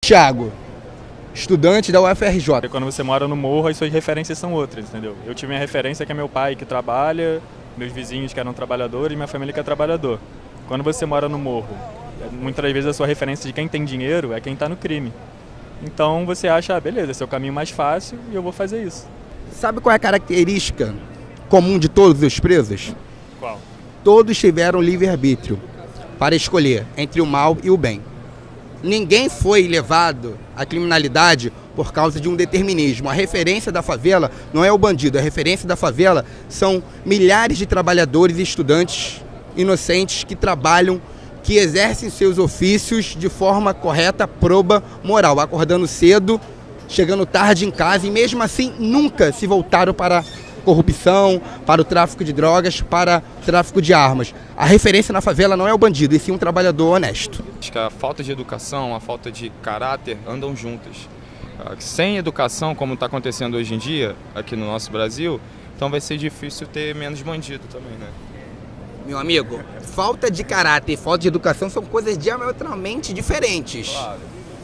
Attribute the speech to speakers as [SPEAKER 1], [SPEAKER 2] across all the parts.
[SPEAKER 1] Thiago, estudante da UFRJ.
[SPEAKER 2] Quando você mora no morro, as suas referências são outras, entendeu? Eu tive minha referência que é meu pai que trabalha, meus vizinhos que eram trabalhadores e minha família que é trabalhador. Quando você mora no morro, muitas vezes a sua referência de quem tem dinheiro é quem está no crime. Então você acha, beleza, esse é o caminho mais fácil e eu vou fazer isso.
[SPEAKER 1] Sabe qual é a característica comum de todos os presos?
[SPEAKER 2] Qual?
[SPEAKER 1] Todos tiveram livre-arbítrio para escolher entre o mal e o bem. Ninguém foi levado à criminalidade por causa de um determinismo. A referência da favela não é o bandido, a referência da favela são milhares de trabalhadores e estudantes inocentes que trabalham, que exercem seus ofícios de forma correta, proba, moral, acordando cedo, chegando tarde em casa e mesmo assim nunca se voltaram para a corrupção, para o tráfico de drogas, para o tráfico de armas. A referência na favela não é o bandido, e sim um trabalhador honesto.
[SPEAKER 3] Acho que a falta de educação, a falta de caráter andam juntas. Sem educação, como está acontecendo hoje em dia, aqui no nosso Brasil, então vai ser difícil ter menos bandido também, né?
[SPEAKER 1] Meu amigo, falta de caráter e falta de educação são coisas diametralmente diferentes. Claro.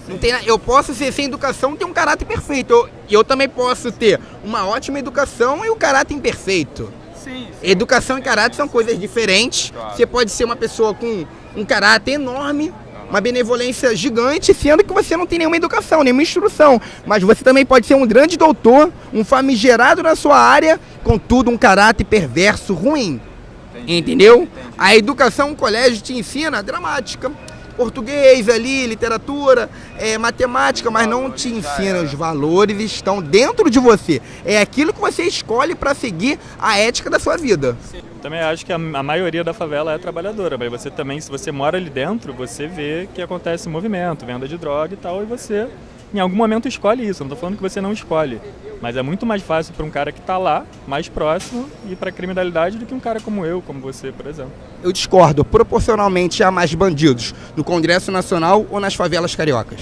[SPEAKER 1] Não tem, eu posso ser sem educação e ter um caráter perfeito. Eu também posso ter uma ótima educação e um caráter imperfeito. Sim. Educação e caráter são coisas diferentes. Claro. Você pode ser uma pessoa com um caráter enorme, uma benevolência gigante, sendo que você não tem nenhuma educação, nenhuma instrução. Mas você também pode ser um grande doutor, um famigerado na sua área, contudo um caráter perverso, ruim. Entendi. Entendeu? Entendi. A educação, o colégio te ensina dramática. Português ali, literatura, matemática, mas não te ensina. Os valores estão dentro de você. É aquilo que você escolhe para seguir a ética da sua vida.
[SPEAKER 2] Também acho que a maioria da favela é trabalhadora, mas você também, se você mora ali dentro, você vê que acontece movimento, venda de droga e tal, e você em algum momento escolhe isso. Eu não estou falando que você não escolhe, mas é muito mais fácil para um cara que está lá, mais próximo, ir para a criminalidade do que um cara como eu, como você, por exemplo.
[SPEAKER 1] Eu discordo. Proporcionalmente há mais bandidos no Congresso Nacional ou nas favelas cariocas?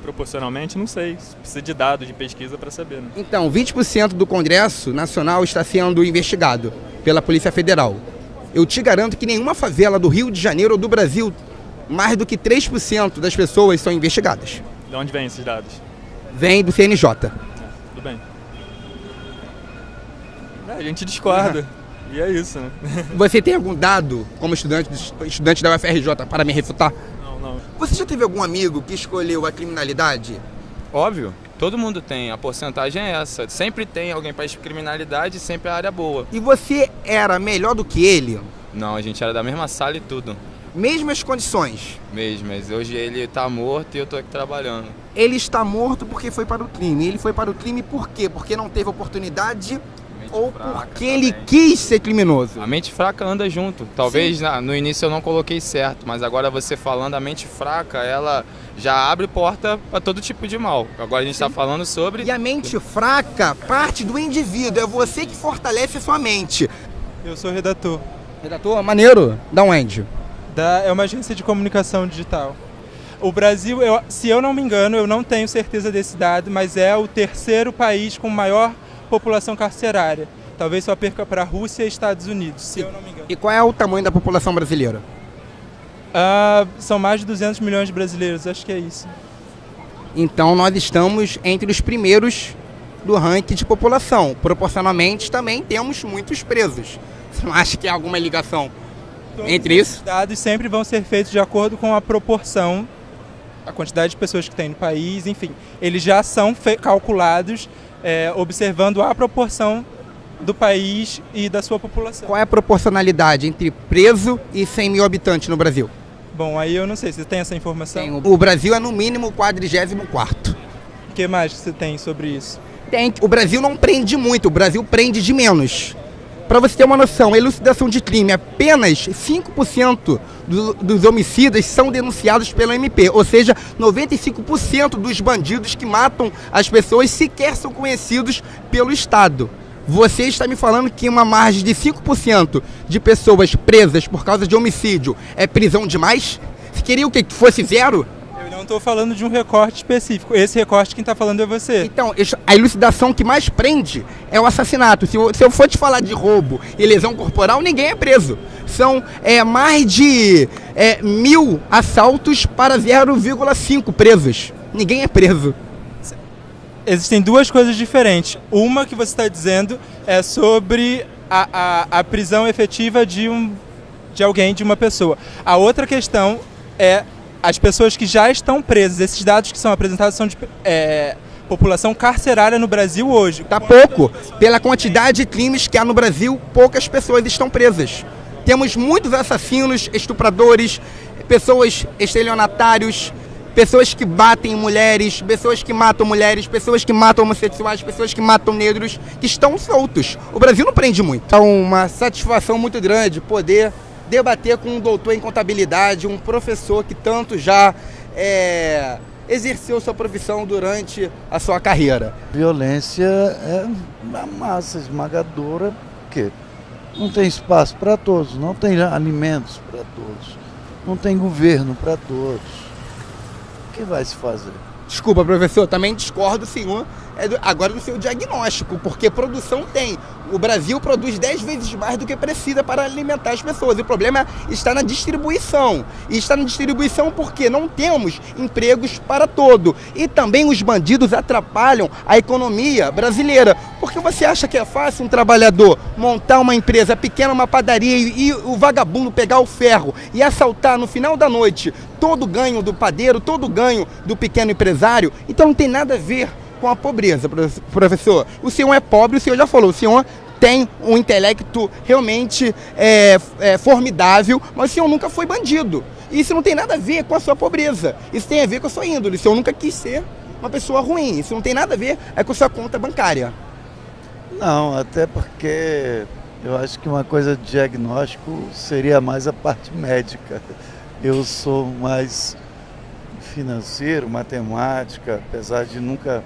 [SPEAKER 2] Proporcionalmente, não sei. Precisa de dados de pesquisa para saber, né?
[SPEAKER 1] Então, 20% do Congresso Nacional está sendo investigado pela Polícia Federal. Eu te garanto que nenhuma favela do Rio de Janeiro ou do Brasil, mais do que 3% das pessoas são investigadas.
[SPEAKER 2] De onde vêm esses dados?
[SPEAKER 1] Vem do CNJ.
[SPEAKER 2] Tudo bem. A gente discorda. E é isso, né?
[SPEAKER 1] Você tem algum dado, como estudante da UFRJ, para me refutar?
[SPEAKER 2] Não.
[SPEAKER 1] Você já teve algum amigo que escolheu a criminalidade?
[SPEAKER 3] Óbvio. Todo mundo tem. A porcentagem é essa. Sempre tem alguém para criminalidade e sempre a área boa.
[SPEAKER 1] E você era melhor do que ele?
[SPEAKER 3] Não, a gente era da mesma sala e tudo.
[SPEAKER 1] Mesmas condições?
[SPEAKER 3] Mesmo, mas hoje ele tá morto e eu tô aqui trabalhando.
[SPEAKER 1] Ele está morto porque foi para o crime. Ele foi para o crime por quê? Porque não teve oportunidade ou porque ele quis ser criminoso?
[SPEAKER 3] A mente fraca anda junto. Talvez no início eu não coloquei certo, mas agora você falando a mente fraca, ela já abre porta para todo tipo de mal. Agora a gente está falando sobre...
[SPEAKER 1] E a mente fraca parte do indivíduo. É você que fortalece a sua mente.
[SPEAKER 4] Eu sou redator.
[SPEAKER 1] Redator? Maneiro. Da onde?
[SPEAKER 4] É uma agência de comunicação digital. O Brasil, se eu não me engano, eu não tenho certeza desse dado, mas é o terceiro país com maior população carcerária. Talvez só perca para a Rússia e Estados Unidos, se eu não me engano.
[SPEAKER 1] E qual é o tamanho da população brasileira?
[SPEAKER 4] São mais de 200 milhões de brasileiros, acho que é isso.
[SPEAKER 1] Então nós estamos entre os primeiros do ranking de população. Proporcionalmente também temos muitos presos. Você não acha que há alguma ligação entre isso?
[SPEAKER 4] Os dados sempre vão ser feitos de acordo com a proporção, a quantidade de pessoas que tem no país, enfim. Eles já são calculados observando a proporção do país e da sua população.
[SPEAKER 1] Qual é a proporcionalidade entre preso e 100 mil habitantes no Brasil?
[SPEAKER 4] Bom, aí eu não sei, você tem essa informação?
[SPEAKER 1] O Brasil é no mínimo o 44º.
[SPEAKER 4] O que mais você tem sobre isso?
[SPEAKER 1] O Brasil não prende muito, o Brasil prende de menos. Para você ter uma noção, a elucidação de crime, apenas 5% dos homicidas são denunciados pela MP, ou seja, 95% dos bandidos que matam as pessoas sequer são conhecidos pelo Estado. Você está me falando que uma margem de 5% de pessoas presas por causa de homicídio é prisão demais? Você queria o quê? Que fosse zero?
[SPEAKER 4] Eu não estou falando de um recorte específico. Esse recorte quem está falando é você.
[SPEAKER 1] Então, a elucidação que mais prende é o assassinato. Se eu for te falar de roubo e lesão corporal, ninguém é preso. São mais de 1.000 assaltos para 0,5 presos. ninguém é preso.
[SPEAKER 4] Existem duas coisas diferentes. Uma que você está dizendo é sobre a prisão efetiva de alguém, de uma pessoa. A outra questão é as pessoas que já estão presas. Esses dados que são apresentados são de população carcerária no Brasil hoje.
[SPEAKER 1] Tá pouco. Pela quantidade de crimes que há no Brasil, poucas pessoas estão presas. Temos muitos assassinos, estupradores, pessoas estelionatários, pessoas que batem mulheres, pessoas que matam homossexuais, pessoas que matam negros, que estão soltos. O Brasil não prende muito. É uma satisfação muito grande poder debater com um doutor em contabilidade, um professor que tanto já exerceu sua profissão durante a sua carreira.
[SPEAKER 5] Violência é uma massa esmagadora, porque não tem espaço para todos, não tem alimentos para todos, não tem governo para todos. O que vai se fazer?
[SPEAKER 1] Desculpa, professor, também discordo, senhor, agora do seu diagnóstico, porque produção tem. O Brasil produz 10 vezes mais do que precisa para alimentar as pessoas. E o problema está na distribuição. E está na distribuição porque não temos empregos para todo. E também os bandidos atrapalham a economia brasileira. Porque você acha que é fácil um trabalhador montar uma empresa pequena, uma padaria, e o vagabundo pegar o ferro e assaltar no final da noite todo o ganho do padeiro, todo o ganho do pequeno empresário? Então não tem nada a ver com a pobreza, professor. O senhor é pobre, o senhor já falou, o senhor tem um intelecto realmente formidável, mas o senhor nunca foi bandido. E isso não tem nada a ver com a sua pobreza, isso tem a ver com a sua índole. O senhor nunca quis ser uma pessoa ruim, isso não tem nada a ver com a sua conta bancária.
[SPEAKER 5] Não, até porque eu acho que uma coisa de diagnóstico seria mais a parte médica. Eu sou mais financeiro, matemática, apesar de nunca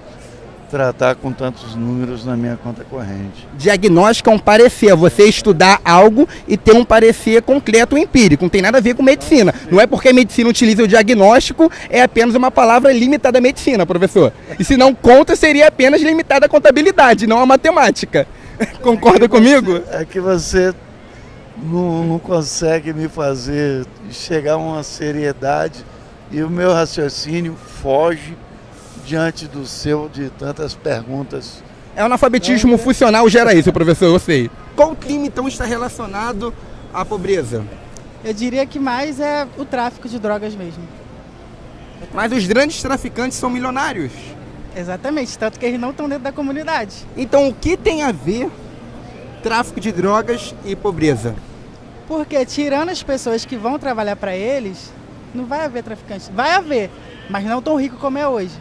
[SPEAKER 5] tratar com tantos números na minha conta corrente.
[SPEAKER 1] Diagnóstico é um parecer, você estudar algo e ter um parecer concreto empírico, não tem nada a ver com medicina. Não é porque a medicina utiliza o diagnóstico, é apenas uma palavra limitada à medicina, professor. E se não conta, seria apenas limitada à contabilidade, não à matemática. Concorda comigo?
[SPEAKER 5] É que você não consegue me fazer chegar a uma seriedade e o meu raciocínio foge diante do seu, de tantas perguntas.
[SPEAKER 1] É o analfabetismo funcional gera isso, professor, eu sei. Qual crime então está relacionado à pobreza?
[SPEAKER 6] Eu diria que mais é o tráfico de drogas mesmo.
[SPEAKER 1] Mas os grandes traficantes são milionários.
[SPEAKER 6] Exatamente, tanto que eles não estão dentro da comunidade.
[SPEAKER 1] Então o que tem a ver tráfico de drogas e pobreza?
[SPEAKER 6] Porque tirando as pessoas que vão trabalhar para eles, não vai haver traficante. Vai haver, mas não tão rico como é hoje.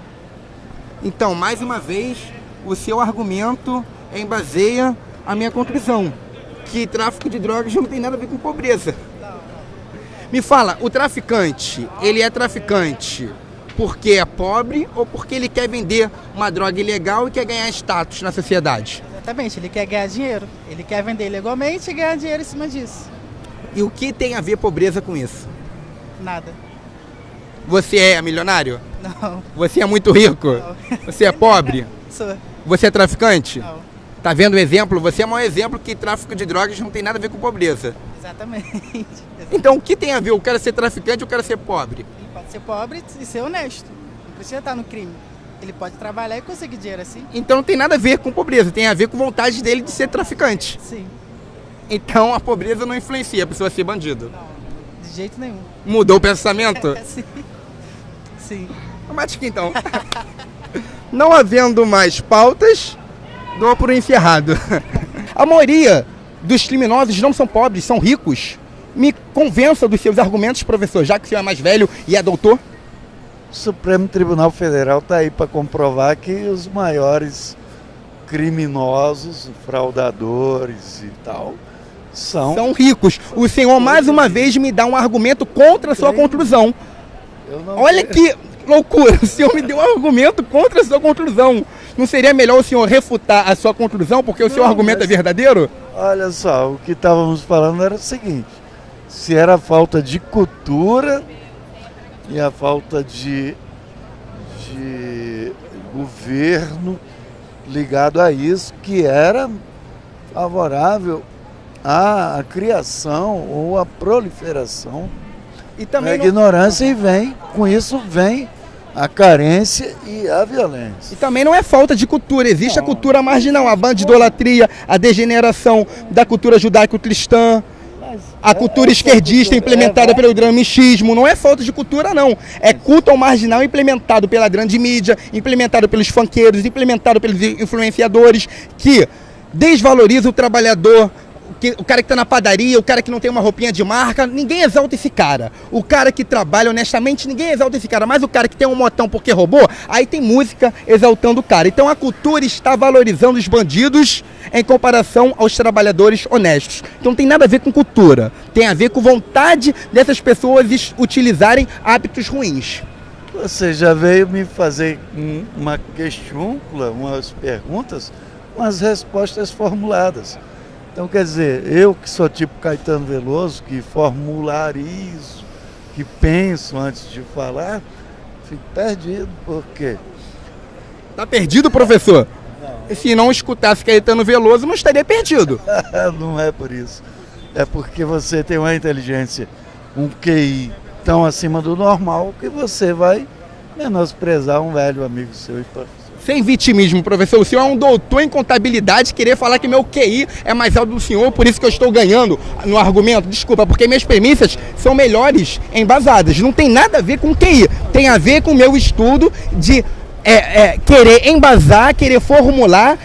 [SPEAKER 1] Então, mais uma vez, o seu argumento embaseia a minha conclusão, que tráfico de drogas não tem nada a ver com pobreza. Me fala, o traficante, ele é traficante porque é pobre ou porque ele quer vender uma droga ilegal e quer ganhar status na sociedade?
[SPEAKER 6] Exatamente, ele quer ganhar dinheiro. Ele quer vender ilegalmente e ganhar dinheiro em cima disso.
[SPEAKER 1] E o que tem a ver pobreza com isso?
[SPEAKER 6] Nada.
[SPEAKER 1] Você é milionário?
[SPEAKER 6] Não.
[SPEAKER 1] Você é muito rico?
[SPEAKER 6] Não.
[SPEAKER 1] Você é pobre?
[SPEAKER 6] Sou.
[SPEAKER 1] Você é traficante?
[SPEAKER 6] Não.
[SPEAKER 1] Tá vendo o exemplo? Você é o maior exemplo que tráfico de drogas não tem nada a ver com pobreza.
[SPEAKER 6] Exatamente.
[SPEAKER 1] Então o que tem a ver? Eu quero ser traficante ou eu quero ser pobre?
[SPEAKER 6] Ele pode ser pobre e ser honesto. Não precisa estar no crime. Ele pode trabalhar e conseguir dinheiro assim.
[SPEAKER 1] Então não tem nada a ver com pobreza, tem a ver com vontade dele de ser traficante.
[SPEAKER 6] Sim.
[SPEAKER 1] Então a pobreza não influencia a pessoa a ser bandido.
[SPEAKER 6] Não, de jeito nenhum.
[SPEAKER 1] Mudou o pensamento?
[SPEAKER 6] Sim. Sim.
[SPEAKER 1] Mate aqui então. Não havendo mais pautas, dou por encerrado. A maioria dos criminosos não são pobres, são ricos. Me convença dos seus argumentos, professor, já que o senhor é mais velho e é doutor.
[SPEAKER 5] O Supremo Tribunal Federal está aí para comprovar que os maiores criminosos, fraudadores e tal, são
[SPEAKER 1] ricos. O senhor mais uma vez me dá um argumento contra a sua conclusão. Olha que loucura, o senhor me deu um argumento contra a sua conclusão. Não seria melhor o senhor refutar a sua conclusão porque o seu argumento é verdadeiro?
[SPEAKER 5] Olha só, o que estávamos falando era o seguinte: se era a falta de cultura e a falta de governo ligado a isso que era favorável à criação ou à proliferação
[SPEAKER 1] e também
[SPEAKER 5] da ignorância, e com isso vem a carência e a violência.
[SPEAKER 1] E também não é falta de cultura, existe a cultura marginal, a bandidolatria, a degeneração da cultura judaico-cristã, a cultura esquerdista implementada pelo gramichismo. Não é falta de cultura, não. É culto ao marginal implementado pela grande mídia, implementado pelos funkeiros, implementado pelos influenciadores, que desvaloriza o trabalhador, o cara que está na padaria, o cara que não tem uma roupinha de marca. Ninguém exalta esse cara. O cara que trabalha honestamente, ninguém exalta esse cara. Mas o cara que tem um motão porque roubou, aí tem música exaltando o cara. Então a cultura está valorizando os bandidos em comparação aos trabalhadores honestos. Então não tem nada a ver com cultura. Tem a ver com vontade dessas pessoas utilizarem hábitos ruins.
[SPEAKER 5] Você já veio me fazer uma questiúncula, umas perguntas, umas respostas formuladas. Então, quer dizer, eu que sou tipo Caetano Veloso, que formularizo, que penso antes de falar, fico perdido. Por quê?
[SPEAKER 1] Tá perdido, professor? Não. Se não escutasse Caetano Veloso, não estaria perdido.
[SPEAKER 5] Não é por isso. É porque você tem uma inteligência, um QI tão acima do normal, que você vai menosprezar um velho amigo seu e professor.
[SPEAKER 1] Sem vitimismo, professor. O senhor é um doutor em contabilidade, querer falar que meu QI é mais alto do senhor, por isso que eu estou ganhando no argumento. Desculpa, porque minhas premissas são melhores embasadas. Não tem nada a ver com QI. Tem a ver com o meu estudo de querer embasar, querer formular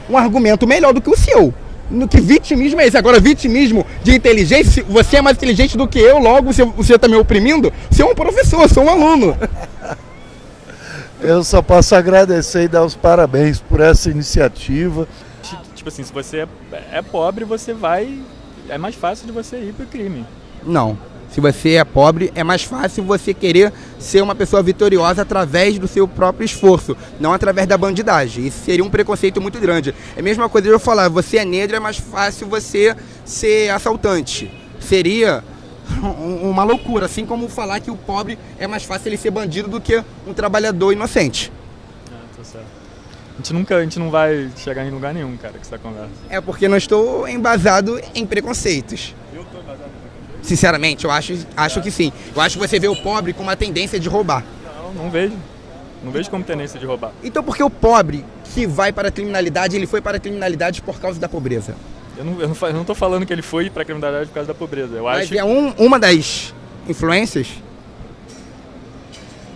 [SPEAKER 1] um argumento melhor do que o seu. No que vitimismo é esse? Agora, vitimismo de inteligência, você é mais inteligente do que eu, logo você está me oprimindo? Você é um professor, eu sou um aluno.
[SPEAKER 5] Eu só posso agradecer e dar os parabéns por essa iniciativa.
[SPEAKER 2] Tipo assim, se você é pobre, você vai... É mais fácil de você ir pro crime.
[SPEAKER 1] Não. Se você é pobre, é mais fácil você querer ser uma pessoa vitoriosa através do seu próprio esforço, não através da bandidagem. Isso seria um preconceito muito grande. É a mesma coisa de eu falar, você é negro, é mais fácil você ser assaltante. Seria uma loucura, assim como falar que o pobre é mais fácil ele ser bandido do que um trabalhador inocente.
[SPEAKER 2] Tá certo. A gente não vai chegar em lugar nenhum, cara, com essa conversa.
[SPEAKER 1] É porque não estou embasado em preconceitos.
[SPEAKER 2] Eu tô embasado em preconceito?
[SPEAKER 1] Sinceramente, eu acho que sim. Eu acho que você vê o pobre com uma tendência de roubar.
[SPEAKER 2] Não vejo. Não vejo como tendência de roubar.
[SPEAKER 1] Então por que o pobre que vai para a criminalidade, ele foi para a criminalidade por causa da pobreza?
[SPEAKER 2] Eu não tô falando que ele foi pra criminalidade por causa da pobreza.
[SPEAKER 1] Mas é uma das influências?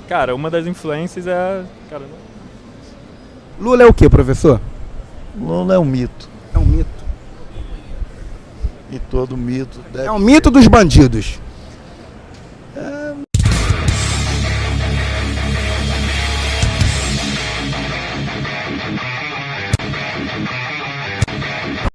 [SPEAKER 2] Cara, uma das influências é... Cara,
[SPEAKER 1] Lula é o que, professor?
[SPEAKER 5] Lula é um mito.
[SPEAKER 1] É um mito.
[SPEAKER 5] E todo mito deve...
[SPEAKER 1] É um mito dos bandidos.